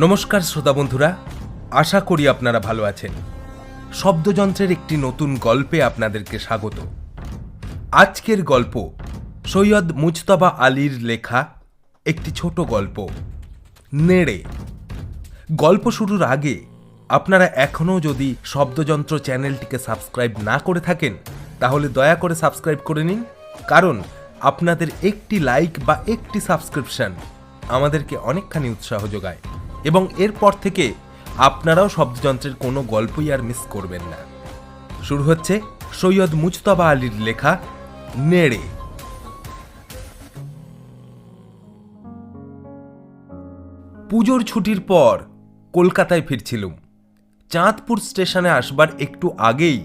নমস্কার শ্রোতা বন্ধুরা, আশা করি আপনারা ভালো আছেন। শব্দযন্ত্রের একটি নতুন গল্পে আপনাদেরকে স্বাগত। আজকের গল্প সৈয়দ মুজতবা আলীর লেখা একটি ছোট গল্প, নেড়ে। গল্প শুরুর আগে আপনারা এখনও যদি শব্দযন্ত্র চ্যানেলটিকে সাবস্ক্রাইব না করে থাকেন তাহলে দয়া করে সাবস্ক্রাইব করে নিন, কারণ আপনাদের একটি লাইক বা একটি সাবস্ক্রিপশন আমাদেরকে অনেকখানি উৎসাহ যোগায় এবং এরপর থেকে আপনারাও শব্দযন্ত্রের কোনো গল্পই আর মিস করবেন না। শুরু হচ্ছে সৈয়দ মুজতবা আলীর লেখা নেড়ে। পুজোর ছুটির পর কলকাতায় ফিরছিলুম। চাঁদপুর স্টেশনে আসবার একটু আগেই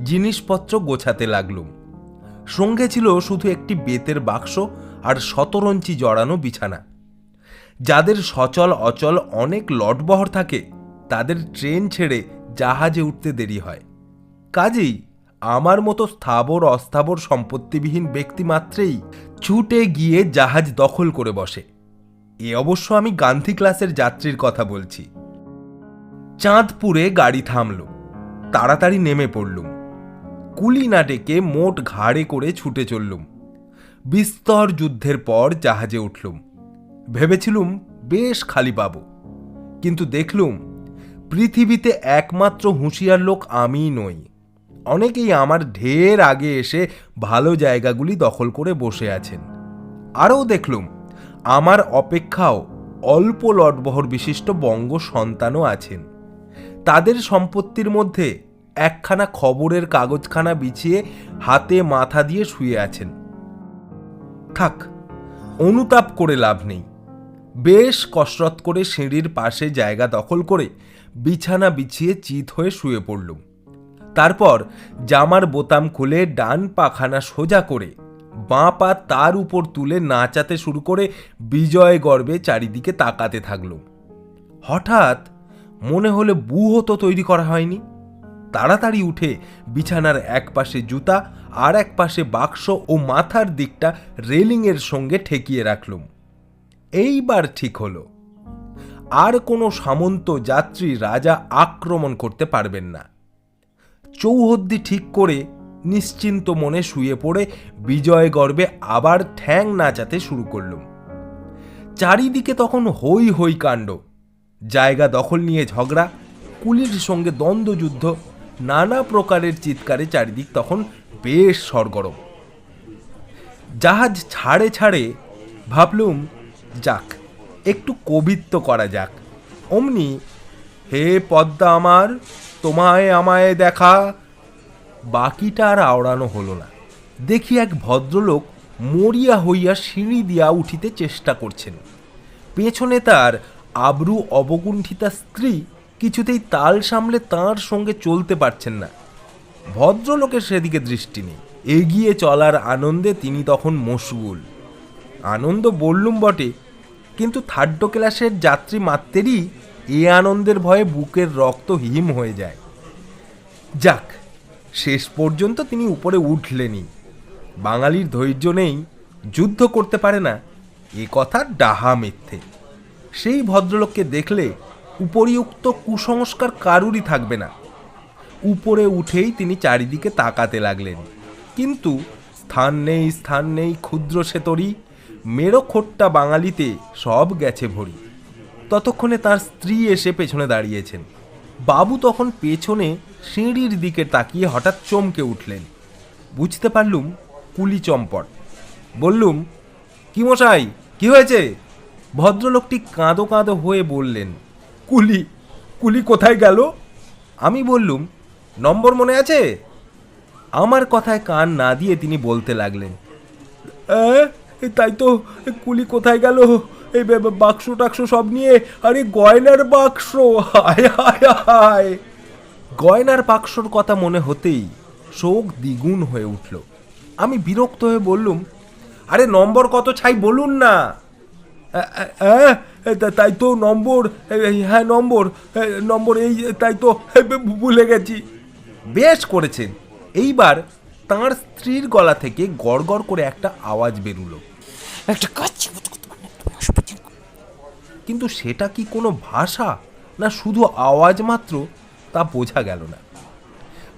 জিনিসপত্র গোছাতে লাগলুম। সঙ্গে ছিল শুধু একটি বেতের বাক্স আর শতরঞ্চি জড়ানো বিছানা। যাদের সচল অচল অনেক লটবহর থাকে তাদের ট্রেন ছেড়ে জাহাজে উঠতে দেরি হয়। কাজেই আমার মতো স্থাবর অস্থাবর সম্পত্তিবিহীন ব্যক্তি মাত্রেই ছুটে গিয়ে জাহাজ দখল করে বসে। এ অবশ্য আমি গান্ধী ক্লাসের যাত্রীর কথা বলছি। চাঁদপুরে গাড়ি থামল, তাড়াতাড়ি নেমে পড়লুম। কুলি না ডেকে মোট ঘাড়ে করে ছুটে চললুম। বিস্তর যুদ্ধের পর জাহাজে উঠলুম। ভেবেছিলুম বেশ খালি পাবো, কিন্তু দেখলুম পৃথিবীতে একমাত্র হুঁশিয়ার লোক আমিই নই। অনেকেই আমার ঢের আগে এসে ভালো জায়গাগুলি দখল করে বসে আছেন। আরও দেখলুম আমার অপেক্ষাও অল্প লটবহর বিশিষ্ট বঙ্গ সন্তানও আছেন। তাদের সম্পত্তির মধ্যে একখানা খবরের কাগজখানা বিছিয়ে হাতে মাথা দিয়ে শুয়ে আছেন। থাক, অনুতাপ করে লাভ নেই। বেশ কসরত করে সিঁড়ির পাশে জায়গা দখল করে বিছানা বিছিয়ে চিত হয়ে শুয়ে পড়লুম। তারপর জামার বোতাম খুলে ডান পাখানা সোজা করে বাঁ পা তার উপর তুলে নাচাতে শুরু করে বিজয় গর্বে চারিদিকে তাকাতে থাকলুম। হঠাৎ মনে হলে বুহো তো তৈরি করা হয়নি। তাড়াতাড়ি উঠে বিছানার এক পাশে জুতা আর এক পাশে বাক্স ও মাথার দিকটা রেলিংয়ের সঙ্গে ঠেকিয়ে রাখলুম। এইবার ঠিক হলো, আর কোনো সামন্ত যাত্রী রাজা আক্রমণ করতে পারবেন না। চৌহদ্দি ঠিক করে নিশ্চিন্ত মনে শুয়ে পড়ে বিজয় গর্বে আবার ঠ্যাং নাচাতে শুরু করলুম। চারিদিকে তখন হই হই কাণ্ড, জায়গা দখল নিয়ে ঝগড়া, কুলির সঙ্গে দ্বন্দ্বযুদ্ধ, নানা প্রকারের চিৎকারে চারিদিক তখন বেশ সরগরম। জাহাজ ছাড়ে ছাড়ে ভাবলুম যাক, একটু কবিত্ব করা যাক। অমনি হে পদ্মা আমার, তোমায় আমায় দেখা, বাকিটা আর আওড়ানো হলো না। দেখি এক ভদ্রলোক মরিয়া হইয়া সিঁড়ি দিয়া উঠিতে চেষ্টা করছেন। পেছনে তার আবরু অবগুণ্ঠিতা স্ত্রী কিছুতেই তাল সামলে তাঁর সঙ্গে চলতে পারছেন না। ভদ্রলোকের সেদিকে দৃষ্টি নেই। এগিয়ে চলার আনন্দে তিনি তখন মশগুল। আনন্দ বললুম বটে, কিন্তু থার্ড ক্লাসের যাত্রী মাত্রেরই এ আনন্দের ভয়ে বুকের রক্ত হিম হয়ে যায়। যাক, শেষ পর্যন্ত তিনি উপরে উঠলেনই। বাঙালির ধৈর্য নেই, যুদ্ধ করতে পারে না, এ কথা ডাহা মিথ্যে। সেই ভদ্রলোককে দেখলে উপরিউক্ত কুসংস্কার কারুরই থাকবে না। উপরে উঠেই তিনি চারিদিকে তাকাতে লাগলেন, কিন্তু স্থান নেই ক্ষুদ্র সেতরি, মেরো খোট্টা বাঙালিতে সব গেছে ভরি। ততক্ষণে তার স্ত্রী এসে পেছনে দাঁড়িয়েছেন। বাবু তখন পেছনে সিঁড়ির দিকে তাকিয়ে হঠাৎ চমকে উঠলেন। বুঝতে পারলুম কুলি চম্পট। বললুম, কি মশাই, কি হয়েছে? ভদ্রলোকটি কাঁদো কাঁদো হয়ে বললেন, কুলি কুলি কোথায় গেল? আমি বললুম, নম্বর মনে আছে? আমার কথায় কান না দিয়ে তিনি বলতে লাগলেন, তাই তো, কুলি কোথায় গেল? এই বাক্স টাক্স সব নিয়ে, আরে গয়নার বাক্স, হায় হায় হায়। গয়নার বাক্সর কথা মনে হতেই শোক দ্বিগুণ হয়ে উঠল। আমি বিরক্ত হয়ে বললুম, আরে নম্বর কত ছাই বলুন না। তাই তো নম্বর, হ্যাঁ নম্বর নম্বর এই, তাই তো ভুলে গেছি। বেশ করেছেন। এইবার তাঁর স্ত্রীর গলা থেকে গড়গড় করে একটা আওয়াজ বেরুলো, একটা কাচ্চি। কিন্তু সেটা কি কোনো ভাষা না শুধু আওয়াজ মাত্র তা বোঝা গেল না।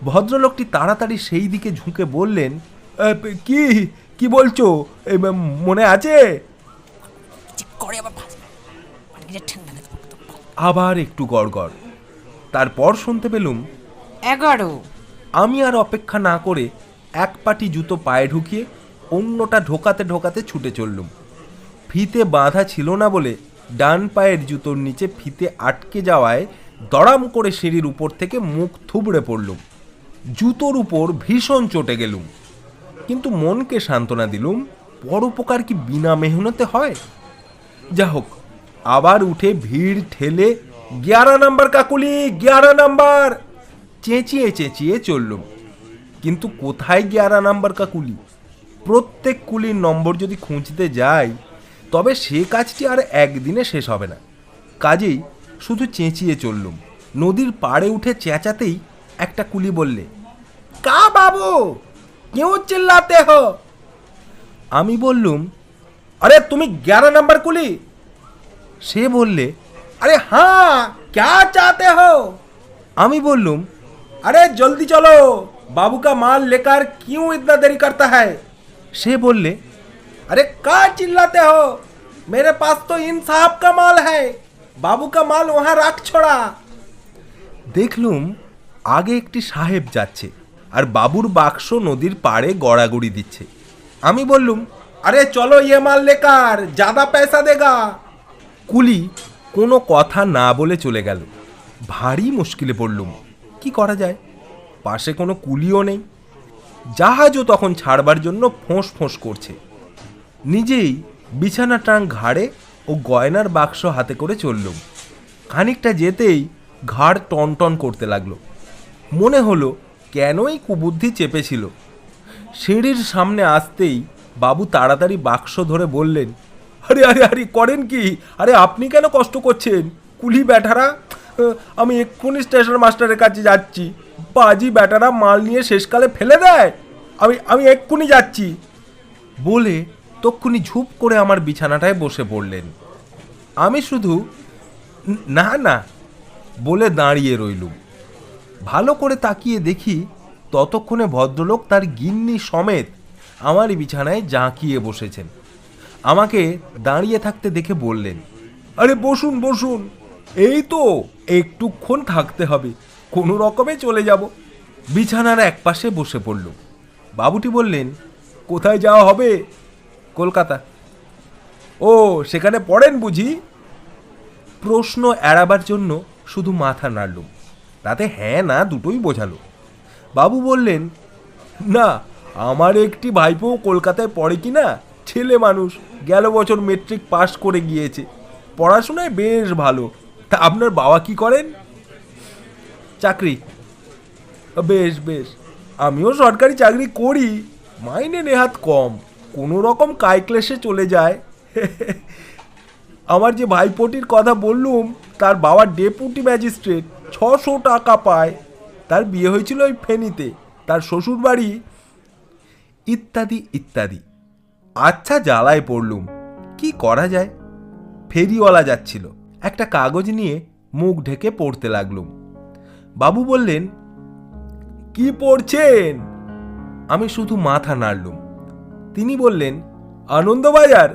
ভদ্রলোকটি তাড়াতাড়ি সেই দিকে ঝুঁকে বললেন, কি কি বলছো, মনে আছে? আবার একটু গড়গড়, তারপর শুনতে পেলুম 11। আমি আর অপেক্ষা না করে এক পাটি জুতো পায়ে ঢুকিয়ে অন্যটা ঢোকাতে ঢোকাতে ছুটে চললুম। ফিতে বাঁধা ছিল না বলে ডান পায়ের জুতোর নিচে ফিতে আটকে যাওয়ায় দড়াম করে সিঁড়ির উপর থেকে মুখ থুবড়ে পড়লুম। জুতোর উপর ভীষণ চটে গেলুম, কিন্তু মনকে সান্ত্বনা দিলুম, পরোপকার কি বিনা মেহনতে হয়? যা হোক, আবার উঠে ভিড় ঠেলে 11 নাম্বার কাকুলি, 11 নাম্বার চেঁচিয়ে চেঁচিয়ে চললুম। কিন্তু কোথায় 11 নাম্বার কাকুলি? প্রত্যেক কুলির নম্বর যদি খুঁজতে যাই তবে সে কাজটি আর একদিনে শেষ হবে না। কাজেই শুধু চেঁচিয়ে চললুম। নদীর পাড়ে উঠে চেঁচাতেই একটা কুলি বললে, কা বাবু, কেউ চিল্লাতে হো? আমি বললুম, আরে তুমি 11 নাম্বার কুলি? সে বললে, আরে হ্যাঁ, ক্যা চাহতে হো? আমি বললুম, अरे जल्दी चलो, बाबू का माल लेकर क्यों इतना देरी करता है? से बोले, अरे कहाँ चिल्लाते हो, मेरे पास तो इन साहब का माल है, बाबू का माल वहाँ रख छोड़ा। देखलुम आगे একটি সাহেব যাচ্ছে আর বাবুর বাক্স নদীর পাড়ে গড়াগড়ি দিচ্ছে। আমি বললুম, আরে চলো ये माल लेकर, ज़्यादा पैसा देगा। কুলি কোনো কথা না বলে চলে গেল। ভারী মুশকিলে পড়লুম, কি করা যায়? পাশে কোনো কুলিও নেই। জাহাজও তখন ছাড়বার জন্য ফোঁস ফোঁস করছে। নিজেই বিছানা টাং ঘাড়ে ও গয়নার বাক্স হাতে করে চললুম। খানিকটা যেতেই ঘাড় টনটন করতে লাগলো। মনে হলো কেনই কুবুদ্ধি চেপেছিল। সিঁড়ির সামনে আসতেই বাবু তাড়াতাড়ি বাক্স ধরে বললেন, আরে আরে আরে করেন কি? আরে আপনি কেন কষ্ট করছেন? কুলি ব্যাটারা, আমি এক্ষুনি স্টেশন মাস্টারের কাছে যাচ্ছি। বাজি ব্যাটারা মাল নিয়ে শেষকালে ফেলে দেয়। আমি এক্ষুনি যাচ্ছি বলে তক্ষুনি ঝুপ করে আমার বিছানাটায় বসে পড়লেন। আমি শুধু না না বলে দাঁড়িয়ে রইলুম। ভালো করে তাকিয়ে দেখি ততক্ষণে ভদ্রলোক তার গিন্নি সমেত আমার বিছানায় জাঁকিয়ে বসেছেন। আমাকে দাঁড়িয়ে থাকতে দেখে বললেন, আরে বসুন বসুন, এই তো একটুক্ষণ থাকতে হবে, কোনো রকমে চলে যাব। বিছানার এক পাশে বসে পড়ল। বাবুটি বললেন, কোথায় যাওয়া হবে? কলকাতা। ও, সেখানে পড়েন বুঝি? প্রশ্ন এড়াবার জন্য শুধু মাথা নাড়লুম। তাতে হ্যাঁ না দুটোই বোঝালো। বাবু বললেন, না, আমার একটি ভাইপো কলকাতায় পড়ে কি না, ছেলে মানুষ, গেল বছর মেট্রিক পাস করে গিয়েছে, পড়াশোনায় বেশ ভালো। তা আপনার বাবা কি করেন? চাকরি। বেশ বেশ, আমিও সরকারি চাকরি করি, মাইনে নেহাত কম, কোনো রকম কায়ক্লেশে চলে যায়। আমার যে ভাইপোটির কথা বললুম তার বাবা ডেপুটি ম্যাজিস্ট্রেট, 600 টাকা পায়। তার বিয়ে হয়েছিল ওই ফেনীতে, তার শ্বশুর বাড়ি, ইত্যাদি ইত্যাদি। আচ্ছা জ্বালায় পড়লুম, কি করা যায়? ফেরিওয়ালা যাচ্ছিল, একটা কাগজ নিয়ে মুখ ঢেকে পড়তে লাগলুম। বাবু বললেন, কি পড়ছেন? আমি শুধু মাথা নাড়লুম। তিনি বললেন, আনন্দবাজার।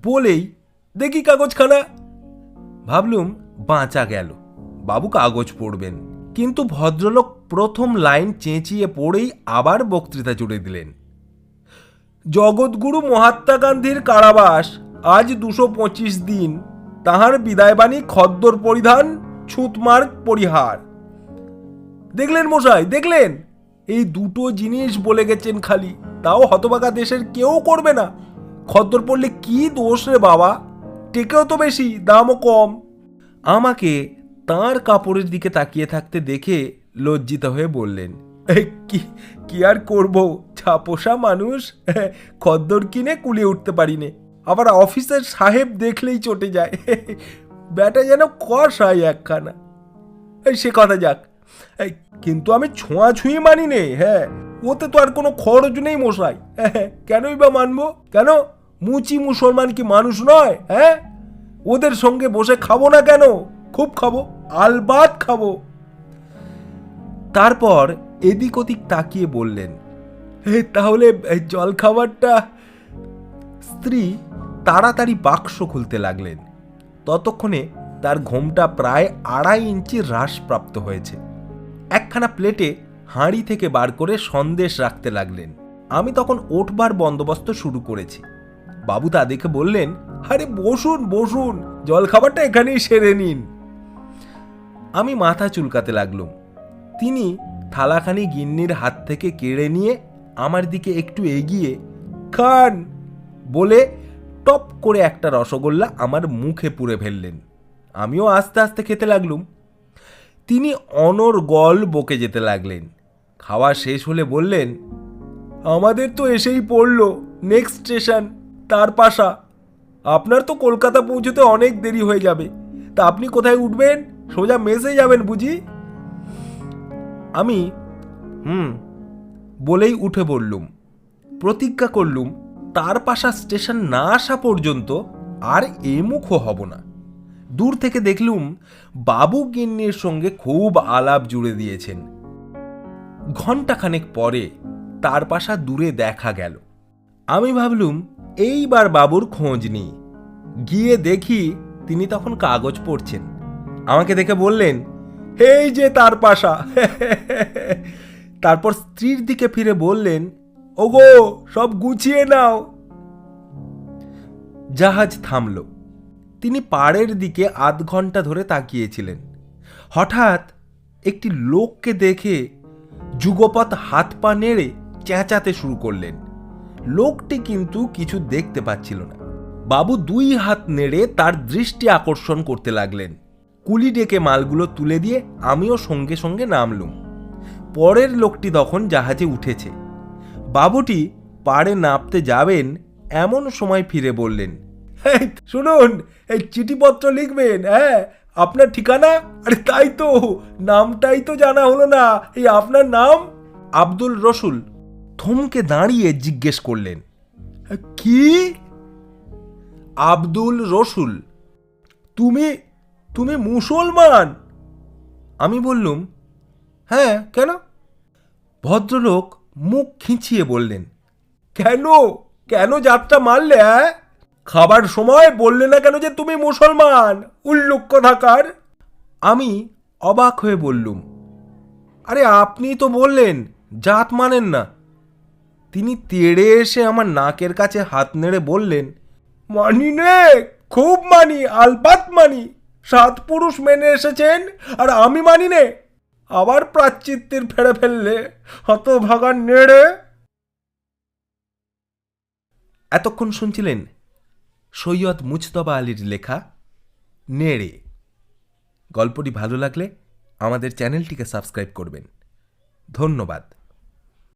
বলেই দেখি কাগজখানা। ভাবলুম বাঁচা গেল, বাবু কাগজ পড়বেন। কিন্তু ভদ্রলোক প্রথম লাইন চেঁচিয়ে পড়েই আবার বক্তৃতা জুড়ে দিলেন। জগৎগুরু মহাত্মা গান্ধীর কারাবাস আজ 225 দিন, তাহার বিদায়বাণী খদ্দর পরিধান, ছুঁতমার্গ পরিহার। দেখলেন মশাই, দেখলেন? এই দুটো জিনিস বলে গেছেন খালি, তাও হতভাগা দেশের কেউ করবে না। খদ্দর পড়লে কি দোষ রে বাবা, টেকেও তো বেশি, দামও কম। আমাকে তাঁর কাপড়ের দিকে তাকিয়ে থাকতে দেখে লজ্জিত হয়ে বললেন, কি আর করব, ছাপোষা মানুষ, খদ্দর কিনে কুলিয়ে উঠতে পারি নে, আবার অফিসের সাহেব দেখলেই চটে যায়, ব্যাটা যেন কষাই একখানা। সে কথা যাক, কিন্তু আমি ছোঁয়াছুঁই মানি নে। হ্যাঁ, ওতে তো আর কোনো খরচ নেই মশাই। কেনই বা মানবো? কেন মুচি মুসলমান কি মানুষ নয়? হ্যাঁ, ওদের সঙ্গে বসে খাবো না কেন? খুব খাবো, আলবাত খাবো। তারপর এদিক ওদিক তাকিয়ে বললেন, তাহলে জল খাবারটা? স্ত্রী তাড়াতাড়ি বাক্স খুলতে লাগলেন। ততক্ষণে তার ঘোমটা প্রায় 2.5 ইঞ্চি হ্রাসপ্রাপ্ত হয়েছে। একখানা প্লেটে হাঁড়ি থেকে বার করে সন্দেশ রাখতে লাগলেন। আমি তখন ওঠবার বন্দোবস্ত শুরু করেছি। বাবু তা দেখে বললেন, আরে বসুন বসুন, জল খাবারটা এখানেই সেরে নিন। আমি মাথা চুলকাতে লাগলাম। তিনি থালাখানি গিন্নির হাত থেকে কেড়ে নিয়ে আমার দিকে একটু এগিয়ে খান বলে টপ করে একটা রসগোল্লা আমার মুখে পুরে ফেললেন। আমিও আস্তে আস্তে খেতে লাগলুম। তিনি অনর্গল বকে যেতে লাগলেন। খাওয়া শেষ হলে বললেন, আমাদের তো এসেই পড়লো নেক্সট স্টেশন তারপাশা। আপনার তো কলকাতা পৌঁছতে অনেক দেরি হয়ে যাবে, তা আপনি কোথায় উঠবেন? সোজা মেসে যাবেন বুঝি? আমি বলেই উঠে পড়লুম। প্রতিজ্ঞা করলুম তারপাশা স্টেশন না আসা পর্যন্ত আর এমুখও হব না। দূর থেকে দেখলুম বাবু গিন্নির সঙ্গে খুব আলাপ জুড়ে দিয়েছেন। ঘণ্টাখানেক পরে তারপাশা দূরে দেখা গেল। আমি ভাবলুম এইবার বাবুর খোঁজ নিই। গিয়ে দেখি তিনি তখন কাগজ পড়ছেন। আমাকে দেখে বললেন, এই যে তারপাশা। তারপর স্ত্রীর দিকে ফিরে বললেন, ওগো সব গুছিয়ে নাও। জাহাজ থামল। তিনি পাড়ের দিকে 0.5 ঘন্টা ধরে তাকিয়েছিলেন। হঠাৎ একটি লোককে দেখে যুগপৎ হাত পা নেড়ে চেঁচাতে শুরু করলেন। লোকটি কিন্তু কিছু দেখতে পাচ্ছিল না। বাবু 2 হাত নেড়ে তার দৃষ্টি আকর্ষণ করতে লাগলেন। কুলি ডেকে মালগুলো তুলে দিয়ে আমিও সঙ্গে সঙ্গে নামলুম। পরের লোকটি তখন জাহাজে উঠেছে। বাবুটি পাড়ে নামতে যাবেন এমন সময় ফিরে বললেন, শুনুন, এই চিঠিপত্র লিখবেন? হ্যাঁ, আপনার ঠিকানা? আরে তাই তো, নামটাই তো জানা হলো না। এই আপনার নাম? আব্দুল রসুল। থমকে দাঁড়িয়ে জিজ্ঞেস করলেন, কি? আব্দুল রসুল। তুমি তুমি মুসলমান? আমি বললুম, হ্যাঁ, কেন? ভদ্রলোক মুখ খিঁচিয়ে বললেন, কেন কেন যাত্রা মারলে? খাবার সময় বললে না কেন যে তুমি মুসলমান? উল্লুক কোথাকার। আমি অবাক হয়ে বললুম, আরে আপনি তো বললেন জাত মানেন না। তিনি তেড়ে এসে আমার নাকের কাছে হাত নেড়ে বললেন, মানি নে, খুব মানি, আলবাত মানি। 7 পুরুষ মেনে এসেছেন আর আমি মানি নে? আবার প্রাচ্চিত্তির ফেড়ে ফেললে, হতভাগার নেড়ে। এতক্ষণ শুনছিলেন সৈয়দ মুজতবা আলীর লেখা নেড়ে। গল্পটি ভালো লাগলে আমাদের চ্যানেলটিকে সাবস্ক্রাইব করবেন। ধন্যবাদ।